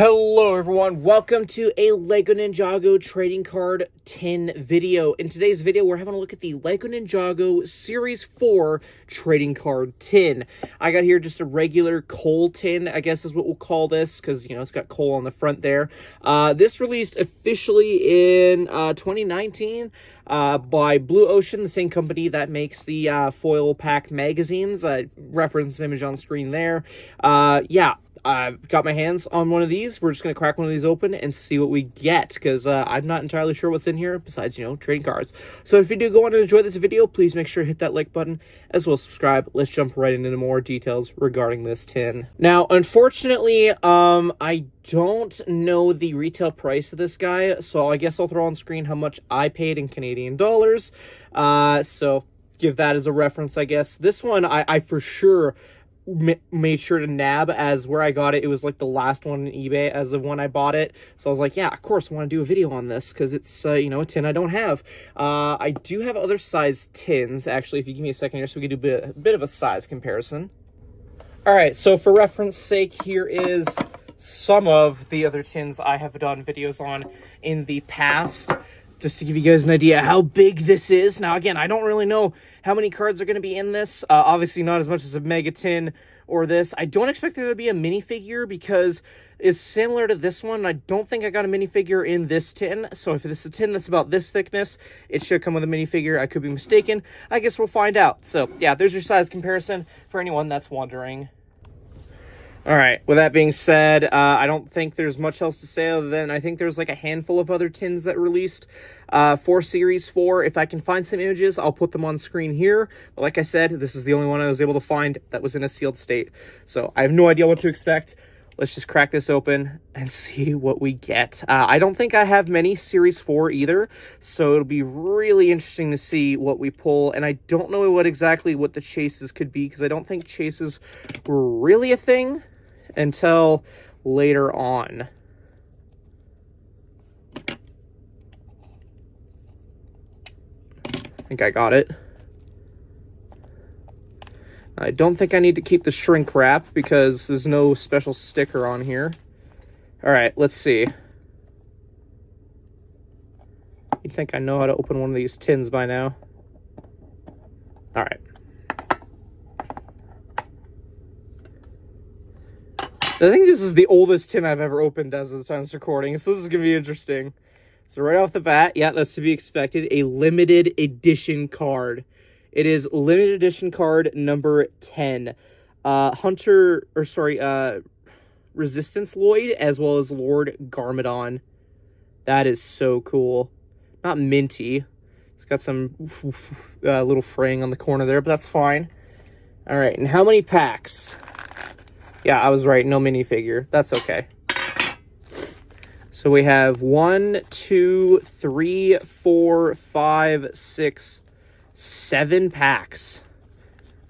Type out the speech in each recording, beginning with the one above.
Hello everyone, welcome to a LEGO Ninjago trading card tin video. In today's video, we're having a look at the LEGO Ninjago Series 4 trading card tin. I got here just a regular coal tin, I guess is what we'll call this, because, you know, it's got coal on the front there. This released officially in 2019 by Blue Ocean, the same company that makes the foil pack magazines. Reference image on screen there. Yeah. I've got my hands on one of these. We're just going to crack one of these open and see what we get, because I'm not entirely sure what's in here besides, you know, trading cards. So if you do go on to enjoy this video, please make sure to hit that like button as well as subscribe. Let's jump right into more details regarding this tin. Now, unfortunately, I don't know the retail price of this guy, so I guess I'll throw on screen how much I paid in Canadian dollars. So give that as a reference, I guess. This one, I for sure made sure to nab as where I got it. It was like the last one on eBay as of when I bought it. So I was like, yeah, of course I want to do a video on this because it's, you know, a tin I don't have. I do have other size tins, actually, if you give me a second here so we can do a bit of a size comparison. All right, so for reference sake, here is some of the other tins I have done videos on in the past, just to give you guys an idea how big this is. Now, again, I don't really know how many cards are going to be in this. Obviously, not as much as a mega tin or this. I don't expect there to be a minifigure because it's similar to this one. I don't think I got a minifigure in this tin. So if this is a tin that's about this thickness, it should come with a minifigure. I could be mistaken. I guess we'll find out. So, yeah, there's your size comparison for anyone that's wondering. All right, with that being said, I don't think there's much else to say other than I think there's like a handful of other tins that released for Series 4. If I can find some images, I'll put them on screen here. But like I said, this is the only one I was able to find that was in a sealed state. So I have no idea what to expect. Let's just crack this open and see what we get. I don't think I have many Series 4 either, so it'll be really interesting to see what we pull. And I don't know what the chases could be, because I don't think chases were really a thing until later on. I think I got it. I don't think I need to keep the shrink wrap because there's no special sticker on here. All right, let's see. You'd think I know how to open one of these tins by now. All right. I think this is the oldest tin I've ever opened as of the time of this recording, so this is going to be interesting. So right off the bat, yeah, that's to be expected, a limited edition card. It is limited edition card number 10. Resistance Lloyd, as well as Lord Garmadon. That is so cool. Not minty. It's got some little fraying on the corner there, but that's fine. All right, and how many packs? Yeah, I was right. No minifigure. That's okay. So we have 1, 2, 3, 4, 5, 6, 7 packs.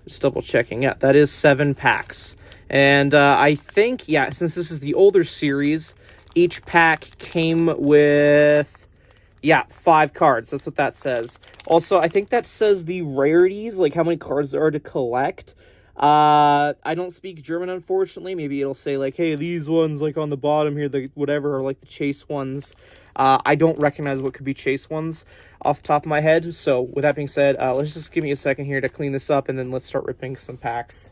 Just double checking. Yeah, that is 7 packs. And I think, yeah, since this is the older series, each pack came with, yeah, 5 cards. That's what that says. Also, I think that says the rarities, like how many cards there are to collect. I don't speak German, unfortunately. Maybe it'll say, like, hey, these ones, like, on the bottom here, the whatever, or, like, the chase ones. I don't recognize what could be chase ones off the top of my head. So, with that being said, let's just give me a second here to clean this up, and then let's start ripping some packs.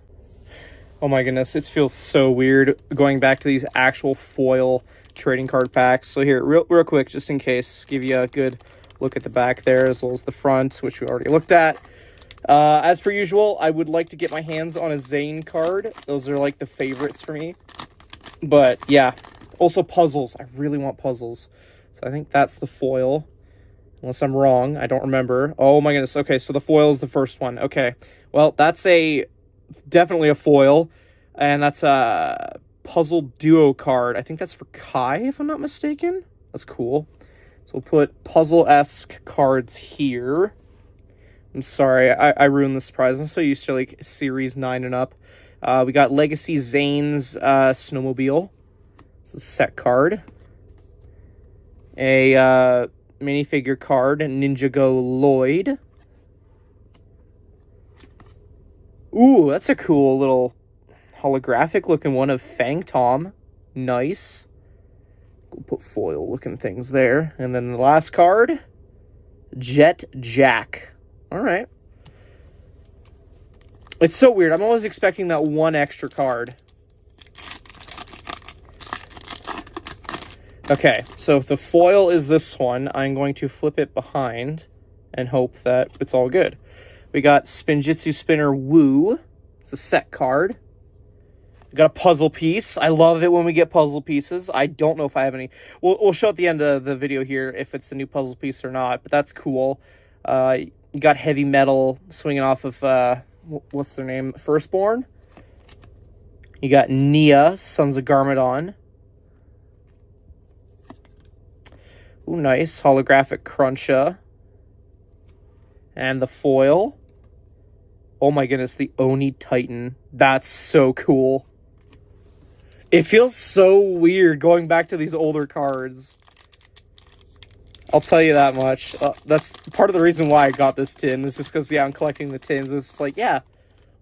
Oh, my goodness. It feels so weird going back to these actual foil trading card packs. So, here, real quick, just in case, give you a good look at the back there, as well as the front, which we already looked at. As per usual, I would like to get my hands on a Zane card. Those are like the favorites for me. But yeah, also puzzles. I really want puzzles. So I think that's the foil. Unless I'm wrong, I don't remember. Oh my goodness. Okay, so the foil is the first one. Okay, well, that's definitely a foil. And that's a puzzle duo card. I think that's for Kai, if I'm not mistaken. That's cool. So we'll put puzzle-esque cards here. I'm sorry, I ruined the surprise. I'm so used to, like, Series 9 and up. We got Legacy Zane's Snowmobile. It's a set card. A minifigure card, Ninjago Lloyd. Ooh, that's a cool little holographic looking one of Fang Tom. Nice. put foil looking things there. And then the last card, Jet Jack. All right. It's so weird. I'm always expecting that one extra card. Okay, so if the foil is this one, I'm going to flip it behind and hope that it's all good. We got Spinjitzu Spinner Woo. It's a set card. We got a puzzle piece. I love it when we get puzzle pieces. I don't know if I have any. We'll show at the end of the video here if it's a new puzzle piece or not, but that's cool. You got Heavy Metal swinging off of, what's their name? Firstborn. You got Nia, Sons of Garmadon. Ooh, nice. Holographic Cruncha. And the foil. Oh my goodness, the Oni Titan. That's so cool. It feels so weird going back to these older cards. I'll tell you that much. That's part of the reason why I got this tin. Is just because, yeah, I'm collecting the tins. It's like, yeah,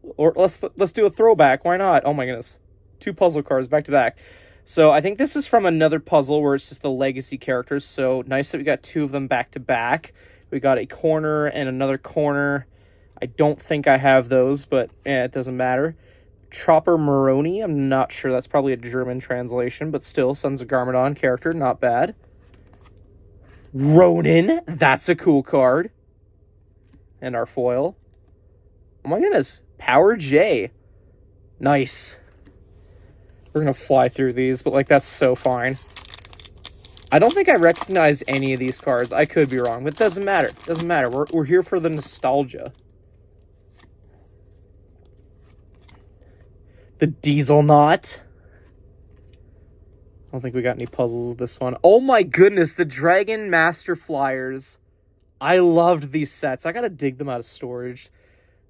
or let's do a throwback. Why not? Oh my goodness. 2 puzzle cards back to back. So I think this is from another puzzle where it's just the legacy characters. So nice that we got 2 of them back to back. We got a corner and another corner. I don't think I have those, but it doesn't matter. Chopper Moroni. I'm not sure. That's probably a German translation, but still, Sons of Garmadon character. Not bad. Ronin. That's a cool card. And our foil. Oh my goodness. Power J. Nice. We're going to fly through these, but, like, that's so fine. I don't think I recognize any of these cards. I could be wrong, but it doesn't matter. It doesn't matter. We're here for the nostalgia. The Diesel Knot. I don't think we got any puzzles with this one. Oh my goodness, the Dragon Master Flyers. I loved these sets. I gotta dig them out of storage.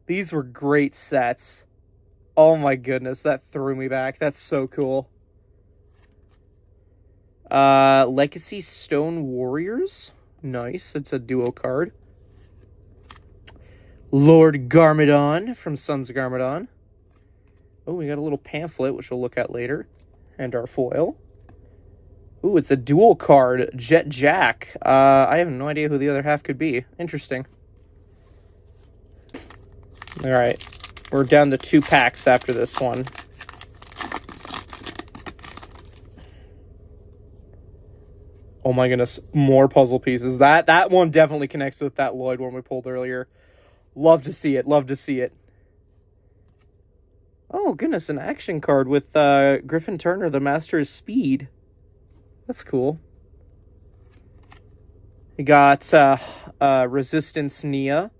These were great sets. Oh my goodness, that threw me back. That's so cool. Legacy Stone Warriors. Nice. It's a duo card. Lord Garmadon from Sons of Garmadon. Oh, we got a little pamphlet, which we'll look at later. And our foil. Ooh, it's a dual card. Jet Jack. I have no idea who the other half could be. Interesting. Alright. We're down to 2 packs after this one. Oh my goodness, more puzzle pieces. That one definitely connects with that Lloyd one we pulled earlier. Love to see it, love to see it. Oh goodness, an action card with Griffin Turner, the Master of Speed. That's cool. You got Resistance Nia.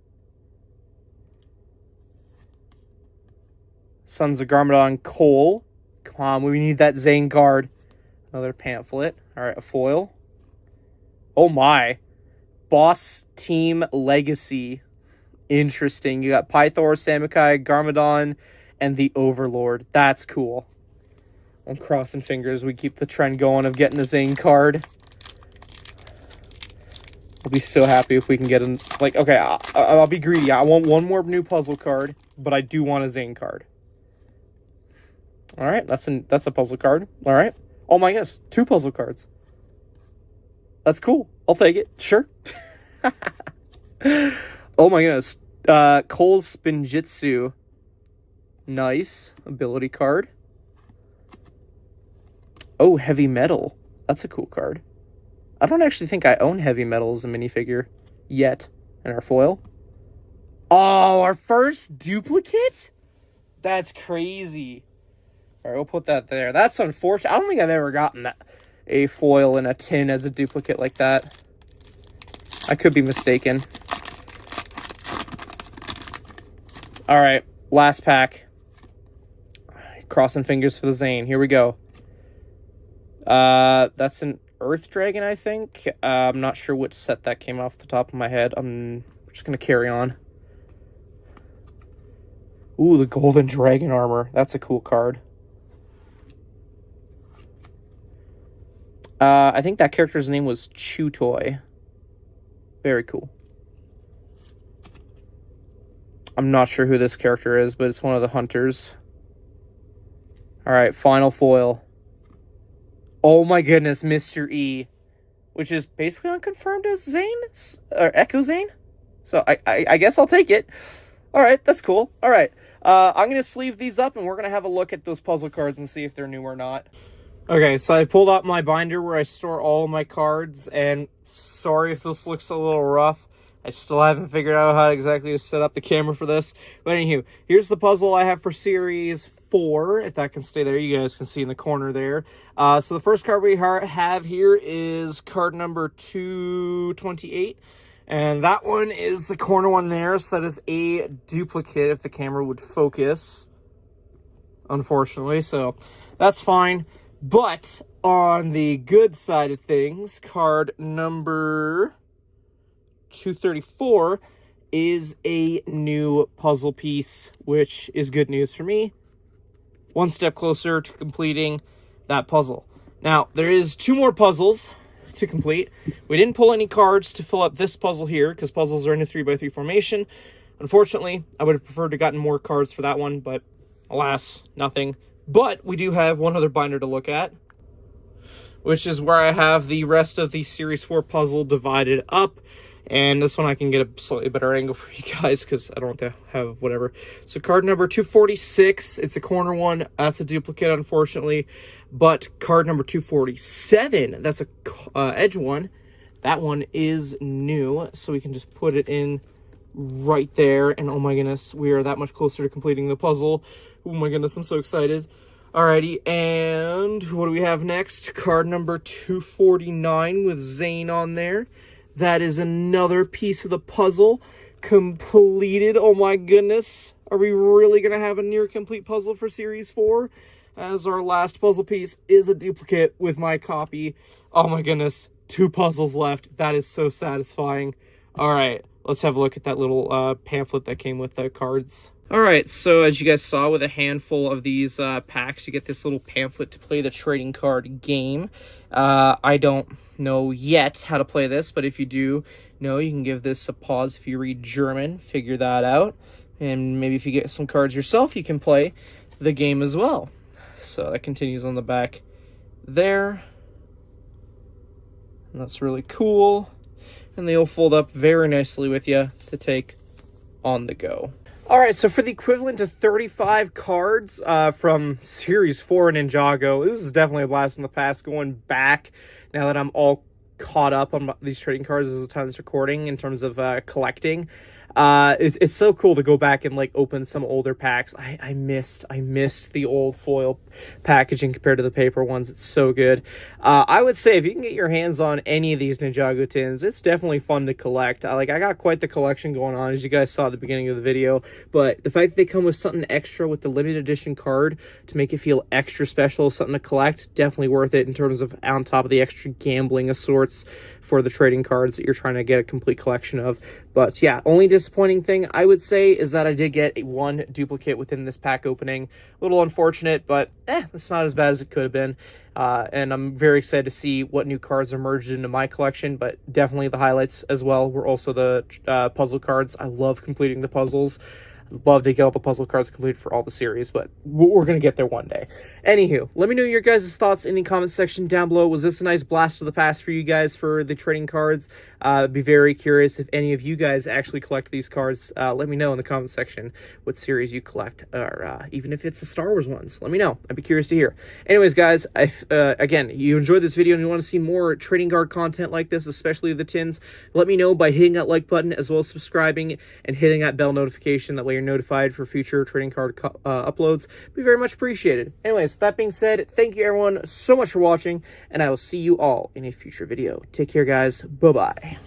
Sons of Garmadon Cole. Come on, we need that Zane card. Another pamphlet. Alright, a foil. Oh my. Boss Team Legacy. Interesting. You got Pythor, Samukai, Garmadon, and the Overlord. That's cool. I'm crossing fingers we keep the trend going of getting the Zane card. I'll be so happy if we can get an... Like, okay, I'll be greedy. I want one more new puzzle card, but I do want a Zane card. Alright, that's a puzzle card. Alright. Oh my goodness, 2 puzzle cards. That's cool. I'll take it. Sure. Oh my goodness. Cole's Spinjitzu. Nice. Ability card. Oh, Heavy Metal. That's a cool card. I don't actually think I own Heavy Metal as a minifigure yet. And our foil. Oh, our first duplicate? That's crazy. All right, we'll put that there. That's unfortunate. I don't think I've ever gotten a foil in a tin as a duplicate like that. I could be mistaken. All right, last pack. Crossing fingers for the Zane. Here we go. That's an Earth Dragon, I think. I'm not sure which set that came off the top of my head. I'm just going to carry on. Ooh, the Golden Dragon Armor. That's a cool card. I think that character's name was Chutoy. Very cool. I'm not sure who this character is, but it's one of the hunters. Alright, final foil. Oh my goodness, Mr. E, which is basically unconfirmed as Zane, or Echo Zane. So I guess I'll take it. All right, that's cool. All right, I'm going to sleeve these up, and we're going to have a look at those puzzle cards and see if they're new or not. Okay, so I pulled out my binder where I store all of my cards, and sorry if this looks a little rough. I still haven't figured out how exactly to set up the camera for this. But anywho, here's the puzzle I have for Series 4. If that can stay there, you guys can see in the corner there. So the first card we have here is card number 228. And that one is the corner one there. So that is a duplicate if the camera would focus, unfortunately. So that's fine. But on the good side of things, card number 234 is a new puzzle piece, which is good news for me. One step closer to completing that puzzle. Now, there is 2 more puzzles to complete. We didn't pull any cards to fill up this puzzle here, because puzzles are in a 3x3 formation. Unfortunately, I would have preferred to gotten more cards for that one, but alas, nothing. But we do have one other binder to look at, which is where I have the rest of the Series 4 puzzle divided up. And this one I can get a slightly better angle for you guys because I don't want to have whatever. So card number 246, it's a corner one. That's a duplicate, unfortunately. But card number 247, that's a edge one. That one is new, so we can just put it in right there. And oh my goodness, we are that much closer to completing the puzzle. Oh my goodness, I'm so excited. Alrighty, and what do we have next? Card number 249 with Zane on there. That is another piece of the puzzle completed. Oh my goodness. Are we really going to have a near complete puzzle for Series 4? As our last puzzle piece is a duplicate with my copy. Oh my goodness. 2 puzzles left. That is so satisfying. All right, let's have a look at that little pamphlet that came with the cards. All right, so as you guys saw, with a handful of these packs, you get this little pamphlet to play the trading card game. I don't know yet how to play this, but if you do know, you can give this a pause if you read German, figure that out. And maybe if you get some cards yourself, you can play the game as well. So that continues on the back there. And that's really cool. And they'll fold up very nicely with you to take on the go. All right, so for the equivalent of 35 cards from Series 4 Ninjago, this is definitely a blast from the past, going back now that I'm all caught up on these trading cards as the time is recording in terms of collecting. It's so cool to go back and like open some older packs. I missed the old foil packaging compared to the paper ones. It's so good. I would say if you can get your hands on any of these Ninjago tins, it's definitely fun to collect. I got quite the collection going on, as you guys saw at the beginning of the video. But the fact that they come with something extra with the limited edition card to make it feel extra special, something to collect, definitely worth it in terms of on top of the extra gambling of sorts for the trading cards that you're trying to get a complete collection of. But yeah, only disappointing thing I would say is that I did get one duplicate within this pack opening. A little unfortunate, but it's not as bad as it could have been. And I'm very excited to see what new cards are merged into my collection, but definitely the highlights as well were also the puzzle cards. I love completing the puzzles. Love to get all the puzzle cards completed for all the series, but we're going to get there one day. Anywho, let me know your guys' thoughts in the comment section down below. Was this a nice blast of the past for you guys for the trading cards? I'd be very curious if any of you guys actually collect these cards. Let me know in the comment section what series you collect, or even if it's the Star Wars ones. Let me know. I'd be curious to hear. Anyways, guys, again, you enjoyed this video and you want to see more trading card content like this, especially the tins, let me know by hitting that like button as well as subscribing and hitting that bell notification. That way you're notified for future trading card uploads. Be very much appreciated. Anyways, that being said, thank you everyone so much for watching, and I will see you all in a future video. Take care, guys. Bye-bye.